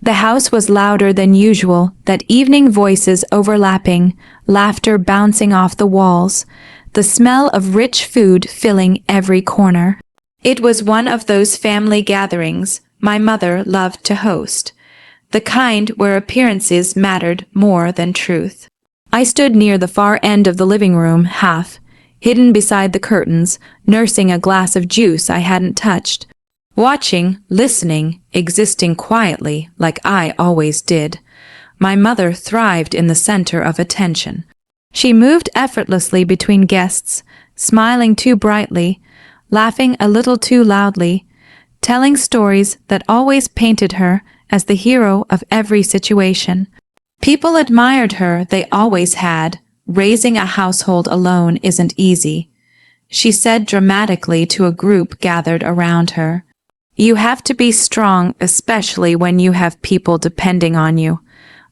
The house was louder than usual, that evening voices overlapping, laughter bouncing off the walls, the smell of rich food filling every corner. It was one of those family gatherings my mother loved to host, the kind where appearances mattered more than truth. I stood near the far end of the living room, half hidden beside the curtains, nursing a glass of juice I hadn't touched. Watching, listening, existing quietly like I always did. My mother thrived in the center of attention. She moved effortlessly between guests, smiling too brightly, laughing a little too loudly, telling stories that always painted her as the hero of every situation. People admired her, they always had. Raising a household alone isn't easy, she said dramatically to a group gathered around her. You have to be strong, especially when you have people depending on you.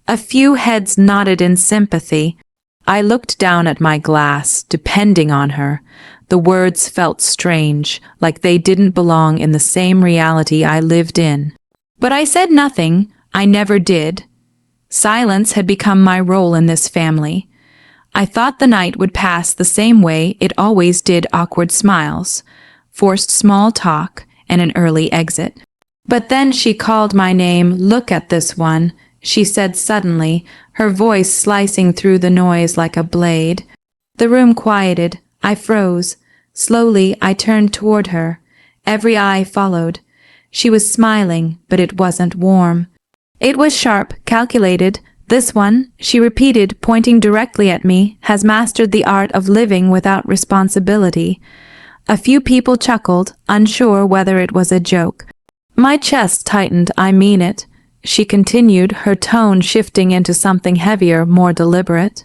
A few heads nodded in sympathy. I looked down at my glass, depending on her. The words felt strange, like they didn't belong in the same reality I lived in. But I said nothing. I never did. Silence had become my role in this family. I thought the night would pass the same way it always did: awkward smiles, forced small talk, and an early exit. But then she called my name. Look at this one, she said suddenly, her voice slicing through the noise like a blade. The room quieted. I froze. Slowly I turned toward her. Every eye followed. She was smiling, but it wasn't warm. It was sharp, calculated. This one, she repeated, pointing directly at me, has mastered the art of living without responsibility. A few people chuckled, unsure whether it was a joke. My chest tightened. I mean it, she continued, her tone shifting into something heavier, more deliberate.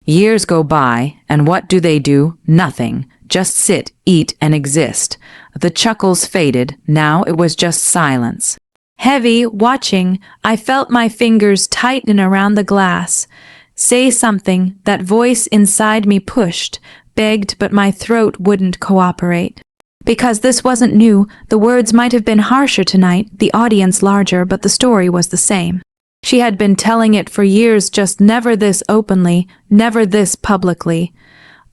Years go by, and what do? Nothing. Just sit, eat, and exist. The chuckles faded. Now it was just silence. Heavy, watching, I felt my fingers tighten around the glass. Say something, that voice inside me pushed, begged, but my throat wouldn't cooperate. Because this wasn't new, the words might have been harsher tonight, the audience larger, but the story was the same. She had been telling it for years, just never this openly, never this publicly.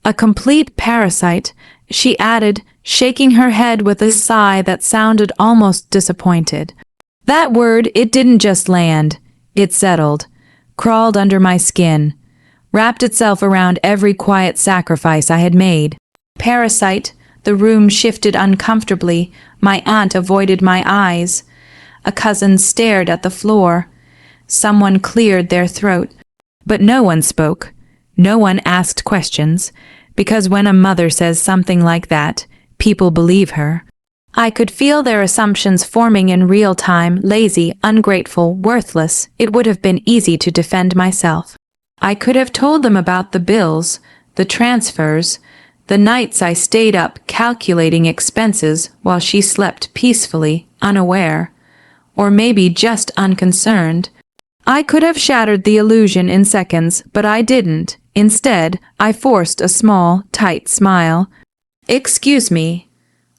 A complete parasite, she added, shaking her head with a sigh that sounded almost disappointed. That word, it didn't just land. It settled, crawled under my skin, wrapped itself around every quiet sacrifice I had made. Parasite. The room shifted uncomfortably. My aunt avoided my eyes. A cousin stared at the floor. Someone cleared their throat. But no one spoke. No one asked questions, because when a mother says something like that, people believe her. I could feel their assumptions forming in real time: lazy, ungrateful, worthless. It would have been easy to defend myself. I could have told them about the bills, the transfers, the nights I stayed up calculating expenses while she slept peacefully, unaware, or maybe just unconcerned. I could have shattered the illusion in seconds, but I didn't. Instead, I forced a small, tight smile. "Excuse me,"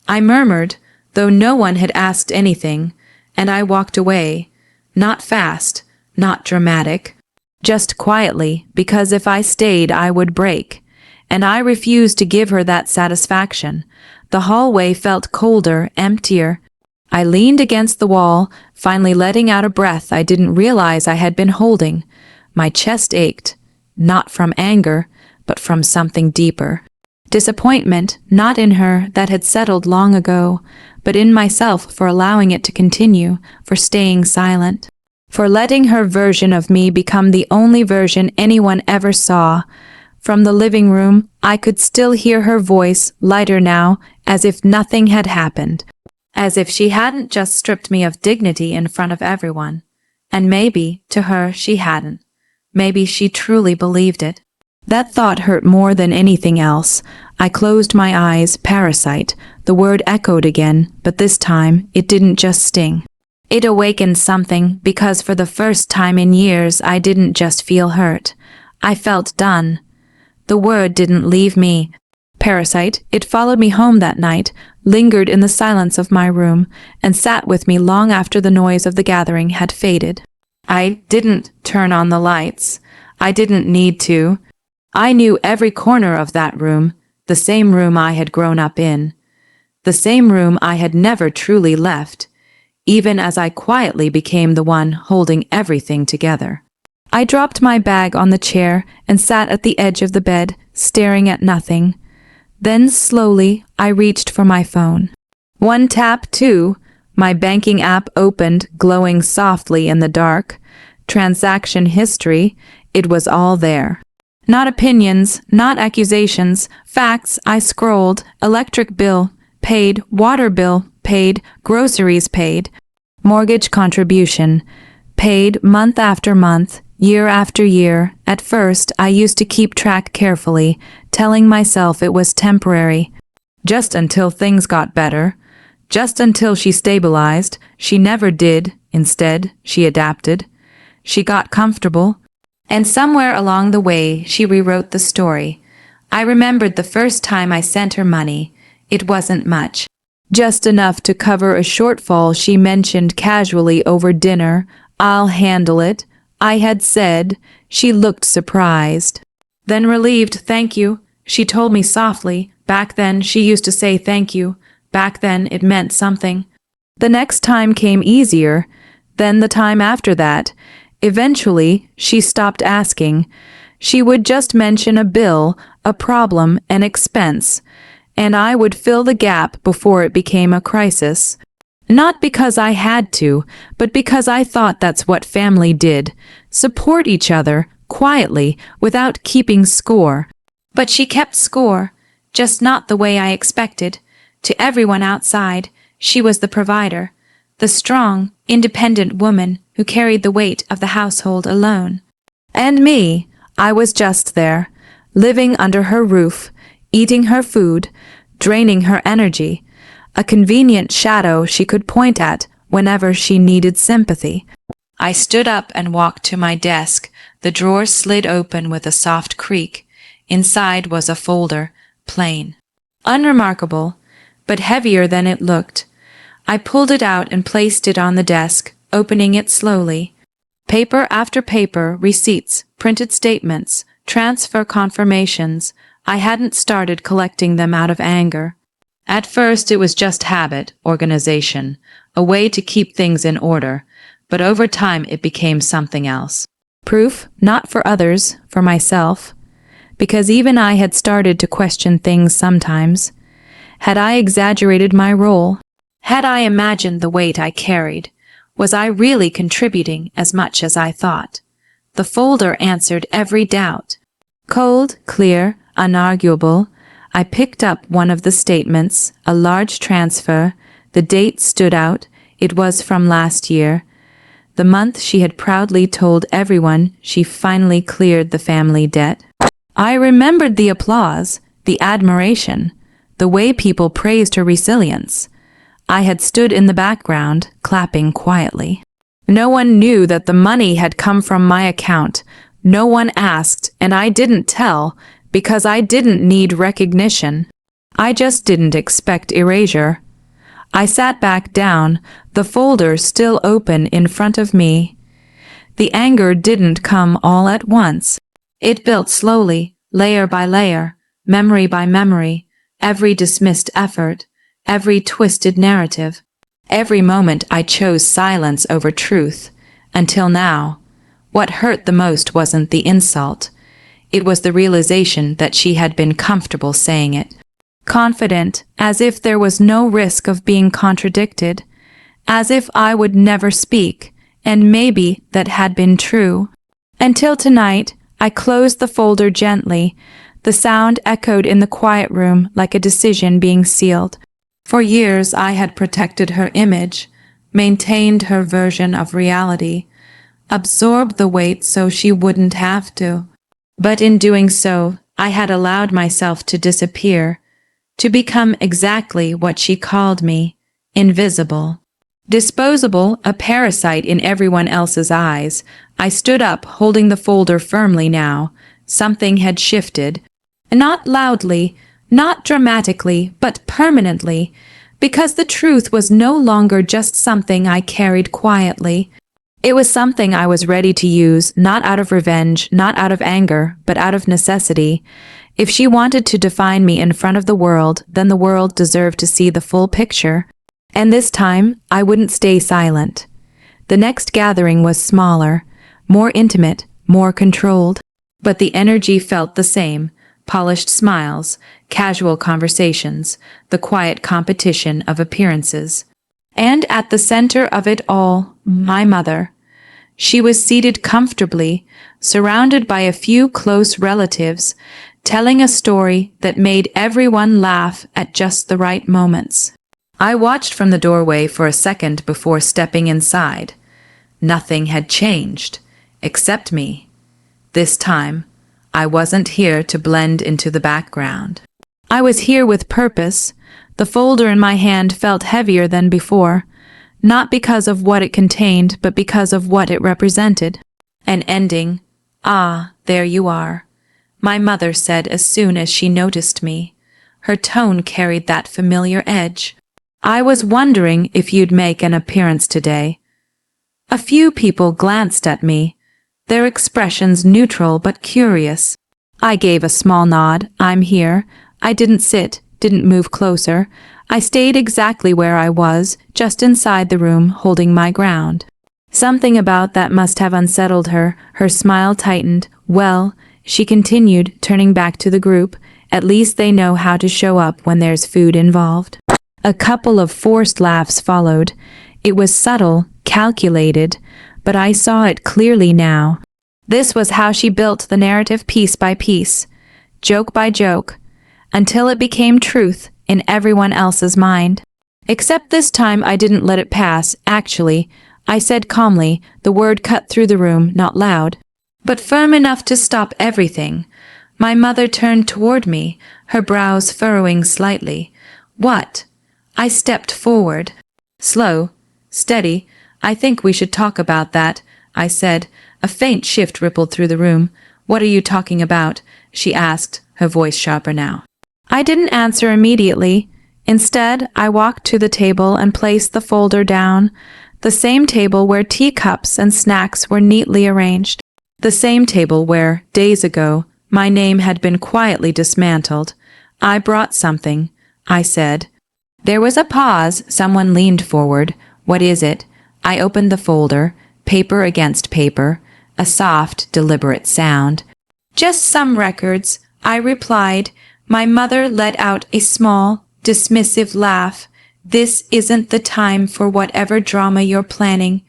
I murmured, though no one had asked anything, and I walked away. Not fast, not dramatic, just quietly, because if I stayed I would break. And I refused to give her that satisfaction. The hallway felt colder, emptier. I leaned against the wall, finally letting out a breath I didn't realize I had been holding. My chest ached, not from anger, but from something deeper. Disappointment, not in her, that had settled long ago, but in myself for allowing it to continue, for staying silent, for letting her version of me become the only version anyone ever saw. From the living room, I could still hear her voice, lighter now, as if nothing had happened, as if she hadn't just stripped me of dignity in front of everyone. And maybe, to her, she hadn't. Maybe she truly believed it. That thought hurt more than anything else. I closed my eyes. Parasite. The word echoed again, but this time it didn't just sting. It awakened something, because for the first time in years I didn't just feel hurt. I felt done. The word didn't leave me. Parasite, it followed me home that night, lingered in the silence of my room, and sat with me long after the noise of the gathering had faded. I didn't turn on the lights. I didn't need to. I knew every corner of that room, the same room I had grown up in, the same room I had never truly left, even as I quietly became the one holding everything together. I dropped my bag on the chair and sat at the edge of the bed, staring at nothing. Then slowly, I reached for my phone. One tap, two, my banking app opened, glowing softly in the dark. Transaction history, it was all there. Not opinions, not accusations, facts. I scrolled. Electric bill, paid. Water bill, paid. Groceries, paid. Mortgage contribution, paid month after month, year after year. At first, I used to keep track carefully, telling myself it was temporary. Just until things got better. Just until she stabilized. She never did. Instead, she adapted. She got comfortable. And somewhere along the way, she rewrote the story. I remembered the first time I sent her money. It wasn't much. Just enough to cover a shortfall she mentioned casually over dinner. I'll handle it, I had said. She looked surprised. Then relieved. Thank you, she told me softly. Back then, she used to say thank you. Back then, it meant something. The next time came easier. Then the time after that. Eventually, she stopped asking. She would just mention a bill, a problem, an expense, and I would fill the gap before it became a crisis. Not because I had to, but because I thought that's what family did. Support each other, quietly, without keeping score. But she kept score, just not the way I expected. To everyone outside, she was the provider, the strong, independent woman who carried the weight of the household alone. And me, I was just there, living under her roof, eating her food, draining her energy, a convenient shadow she could point at whenever she needed sympathy. I stood up and walked to my desk. The drawer slid open with a soft creak. Inside was a folder, plain, unremarkable, but heavier than it looked. I pulled it out and placed it on the desk, opening it slowly. Paper after paper, receipts, printed statements, transfer confirmations. I hadn't started collecting them out of anger. At first it was just habit, organization, a way to keep things in order, but over time it became something else. Proof, not for others, for myself. Because even I had started to question things sometimes. Had I exaggerated my role? Had I imagined the weight I carried? Was I really contributing as much as I thought? The folder answered every doubt. Cold, clear, unarguable. I picked up one of the statements, a large transfer. The date stood out. It was from last year. The month she had proudly told everyone she finally cleared the family debt. I remembered the applause, the admiration, the way people praised her resilience. I had stood in the background, clapping quietly. No one knew that the money had come from my account. No one asked, and I didn't tell, because I didn't need recognition. I just didn't expect erasure. I sat back down, the folder still open in front of me. The anger didn't come all at once. It built slowly, layer by layer, memory by memory, every dismissed effort, every twisted narrative. Every moment I chose silence over truth, until now. What hurt the most wasn't the insult. It was the realization that she had been comfortable saying it. Confident, as if there was no risk of being contradicted, as if I would never speak, and maybe that had been true. Until tonight, I closed the folder gently. The sound echoed in the quiet room like a decision being sealed. For years I had protected her image, maintained her version of reality, absorbed the weight so she wouldn't have to. But in doing so, I had allowed myself to disappear, to become exactly what she called me, invisible. Disposable, a parasite in everyone else's eyes. I stood up, holding the folder firmly now. Something had shifted. Not loudly, not dramatically, but permanently, because the truth was no longer just something I carried quietly. It was something I was ready to use, not out of revenge, not out of anger, but out of necessity. If she wanted to define me in front of the world, then the world deserved to see the full picture. And this time, I wouldn't stay silent. The next gathering was smaller, more intimate, more controlled. But the energy felt the same: polished smiles, casual conversations, the quiet competition of appearances. And at the center of it all, my mother. She was seated comfortably, surrounded by a few close relatives, telling a story that made everyone laugh at just the right moments. I watched from the doorway for a second before stepping inside. Nothing had changed, except me. This time, I wasn't here to blend into the background. I was here with purpose. The folder in my hand felt heavier than before, not because of what it contained, but because of what it represented. An ending. "Ah, there you are," my mother said as soon as she noticed me. Her tone carried that familiar edge. "I was wondering if you'd make an appearance today." A few people glanced at me, their expressions neutral but curious. I gave a small nod. "I'm here." I didn't sit, didn't move closer. I stayed exactly where I was, just inside the room, holding my ground. Something about that must have unsettled her. Her smile tightened. "Well," she continued, turning back to the group, "at least they know how to show up when there's food involved." A couple of forced laughs followed. It was subtle, calculated, but I saw it clearly now. This was how she built the narrative piece by piece, joke by joke, until it became truth in everyone else's mind. Except this time I didn't let it pass. "Actually," I said calmly, the word cut through the room, not loud, but firm enough to stop everything. My mother turned toward me, her brows furrowing slightly. "What?" I stepped forward. "Slow, steady. I think we should talk about that," I said. A faint shift rippled through the room. "What are you talking about?" she asked, her voice sharper now. I didn't answer immediately. Instead, I walked to the table and placed the folder down, the same table where teacups and snacks were neatly arranged, the same table where, days ago, my name had been quietly dismantled. "I brought something," I said. There was a pause. Someone leaned forward. "What is it?" I opened the folder, paper against paper, a soft, deliberate sound. "Just some records," I replied. My mother let out a small, dismissive laugh. "This isn't the time for whatever drama you're planning."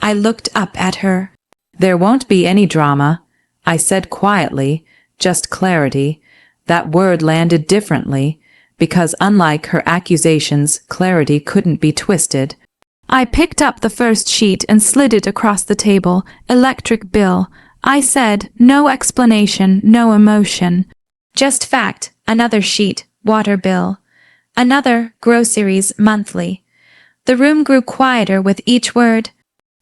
I looked up at her. "There won't be any drama," I said quietly, just clarity. That word landed differently, because unlike her accusations, clarity couldn't be twisted. I picked up the first sheet and slid it across the table. "Electric bill," I said, no explanation, no emotion. Just fact. Another sheet, water bill. Another, groceries, monthly. The room grew quieter with each word.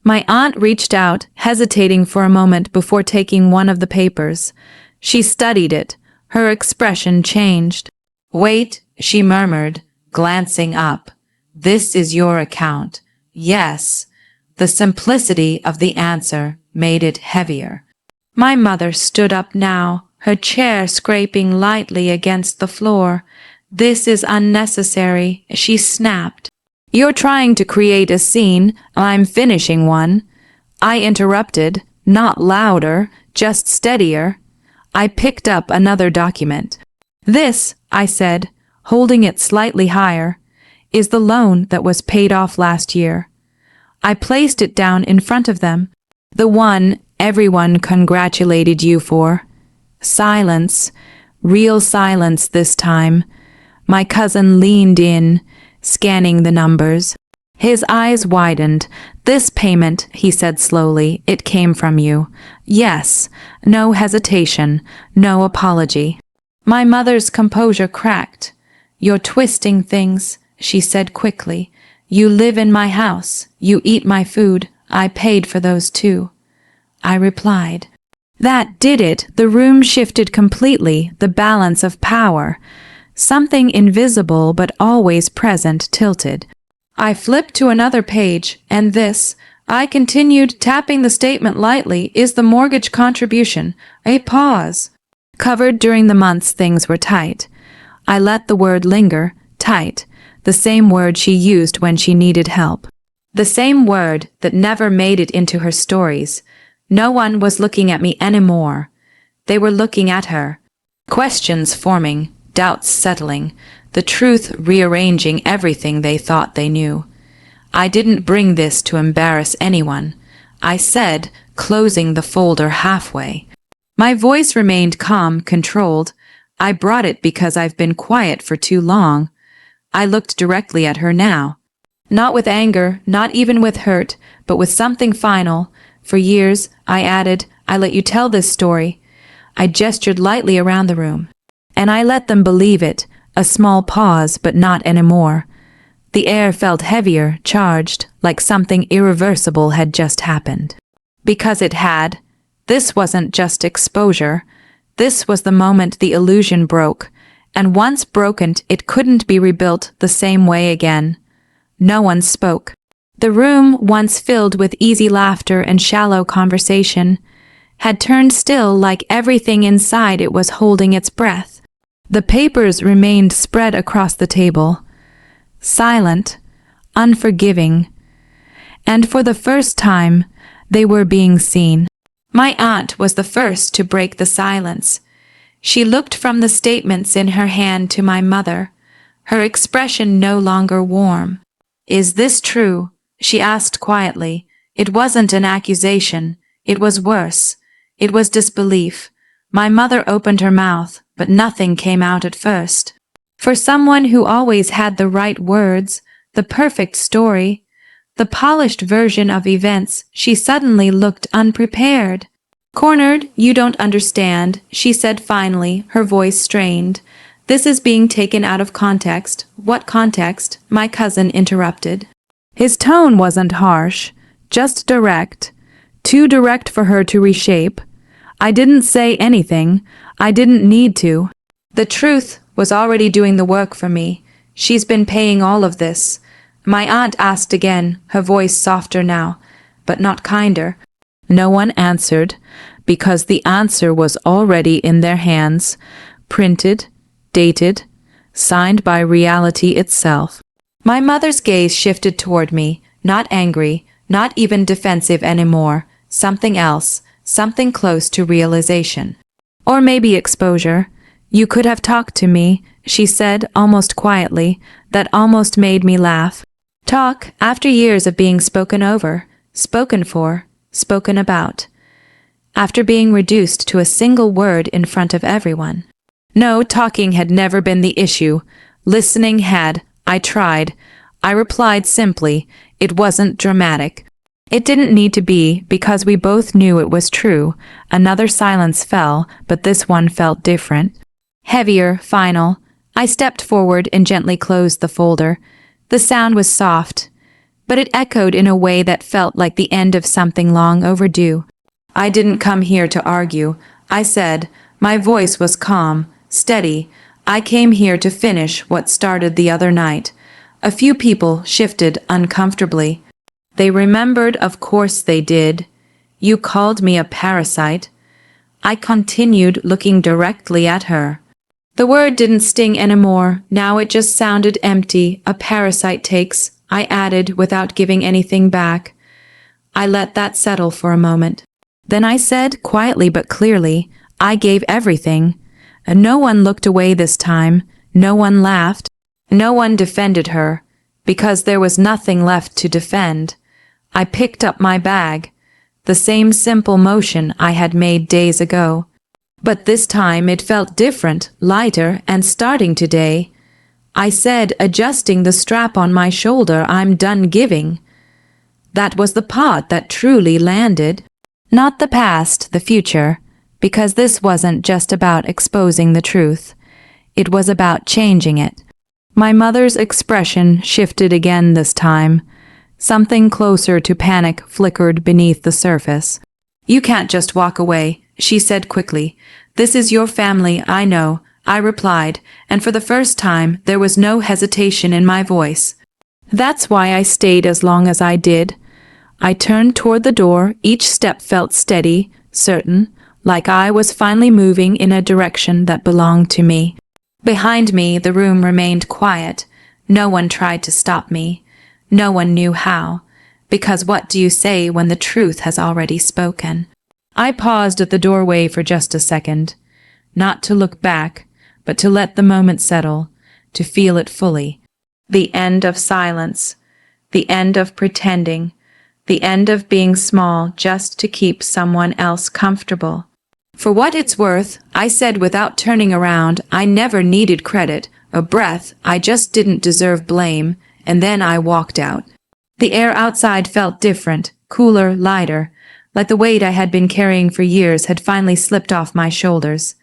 My aunt reached out, hesitating for a moment before taking one of the papers. She studied it. Her expression changed. "Wait," she murmured, glancing up. "This is your account." "Yes." The simplicity of the answer made it heavier. My mother stood up now, her chair scraping lightly against the floor. "This is unnecessary," she snapped. "You're trying to create a scene. I'm finishing one." I interrupted, not louder, just steadier. I picked up another document. "This," I said, holding it slightly higher, "is the loan that was paid off last year." I placed it down in front of them. "The one everyone congratulated you for." Silence, real silence this time. My cousin leaned in, scanning the numbers. His eyes widened. "This payment," he said slowly, "it came from you." "Yes." No hesitation, no apology. My mother's composure cracked. "You're twisting things," she said quickly. "You live in my house. You eat my food. I paid for those too." I replied. That did it. The room shifted completely, the balance of power. Something invisible but always present tilted. I flipped to another page, and this, I continued, tapping the statement lightly. Is the mortgage contribution. A pause. Covered during the months things were tight. I let the word linger. Tight. The same word she used when she needed help. The same word that never made it into her stories. No one was looking at me anymore. They were looking at her. Questions forming, doubts settling, the truth rearranging everything they thought they knew. I didn't bring this to embarrass anyone, I said, closing the folder halfway. My voice remained calm, controlled. I brought it because I've been quiet for too long. I looked directly at her now. Not with anger, not even with hurt, but with something final. For years, I added, I let you tell this story. I gestured lightly around the room. And I let them believe it, a small pause, but not anymore. The air felt heavier, charged, like something irreversible had just happened. Because it had. This wasn't just exposure. This was the moment the illusion broke, and once broken, it couldn't be rebuilt the same way again. No one spoke. The room, once filled with easy laughter and shallow conversation, had turned still, like everything inside it was holding its breath. The papers remained spread across the table, silent, unforgiving, and for the first time, they were being seen. My aunt was the first to break the silence. She looked from the statements in her hand to my mother, her expression no longer warm. Is this true? She asked quietly. It wasn't an accusation. It was worse. It was disbelief. My mother opened her mouth, but nothing came out at first. For someone who always had the right words, the perfect story, the polished version of events, she suddenly looked unprepared. Cornered, you don't understand, she said finally, her voice strained. This is being taken out of context. What context? My cousin interrupted. His tone wasn't harsh, just direct. Too direct for her to reshape. I didn't say anything. I didn't need to. The truth was already doing the work for me. She's been paying all of this. My aunt asked again, her voice softer now, but not kinder. No one answered, because the answer was already in their hands, printed, dated, signed by reality itself. My mother's gaze shifted toward me, not angry, not even defensive anymore, something else, something close to realization. Or maybe exposure. You could have talked to me, she said, almost quietly, that almost made me laugh. Talk, after years of being spoken over, spoken for, spoken about. After being reduced to a single word in front of everyone. No, talking had never been the issue. Listening had. I tried. I replied simply. It wasn't dramatic. It didn't need to be, because we both knew it was true. Another silence fell, but this one felt different. Heavier, final. I stepped forward and gently closed the folder. The sound was soft, but it echoed in a way that felt like the end of something long overdue. I didn't come here to argue, I said. My voice was calm, steady. I came here to finish what started the other night. A few people shifted uncomfortably. They remembered, of course they did. You called me a parasite. I continued, looking directly at her. The word didn't sting anymore. Now it just sounded empty. A parasite takes, I added without giving anything back. I let that settle for a moment. Then I said, quietly but clearly, I gave everything. No one looked away this time. No one laughed. No one defended her, because there was nothing left to defend. I picked up my bag, the same simple motion I had made days ago. But this time it felt different, lighter, and starting today. I said, adjusting the strap on my shoulder, I'm done giving. That was the part that truly landed. Not the past, the future, because this wasn't just about exposing the truth. It was about changing it. My mother's expression shifted again this time. Something closer to panic flickered beneath the surface. You can't just walk away, she said quickly. This is your family, I know, I replied, and for the first time there was no hesitation in my voice. That's why I stayed as long as I did. I turned toward the door. Each step felt steady, certain, like I was finally moving in a direction that belonged to me. Behind me, the room remained quiet. No one tried to stop me. No one knew how. Because what do you say when the truth has already spoken? I paused at the doorway for just a second. Not to look back, but to let the moment settle, to feel it fully. The end of silence. The end of pretending. The end of being small just to keep someone else comfortable. For what it's worth, I said without turning around, I never needed credit, a breath, I just didn't deserve blame, and then I walked out. The air outside felt different, cooler, lighter, like the weight I had been carrying for years had finally slipped off my shoulders.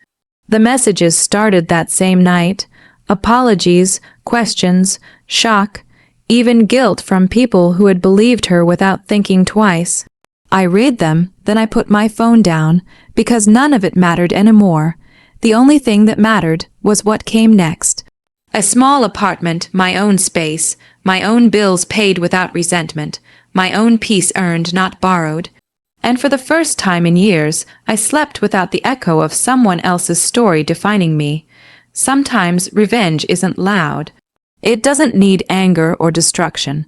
The messages started that same night. Apologies, questions, shock, even guilt from people who had believed her without thinking twice. I read them, then I put my phone down, because none of it mattered anymore. The only thing that mattered was what came next. A small apartment, my own space, my own bills paid without resentment, my own peace earned, not borrowed. And for the first time in years, I slept without the echo of someone else's story defining me. Sometimes revenge isn't loud. It doesn't need anger or destruction.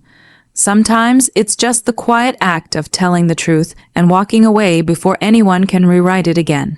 Sometimes it's just the quiet act of telling the truth and walking away before anyone can rewrite it again.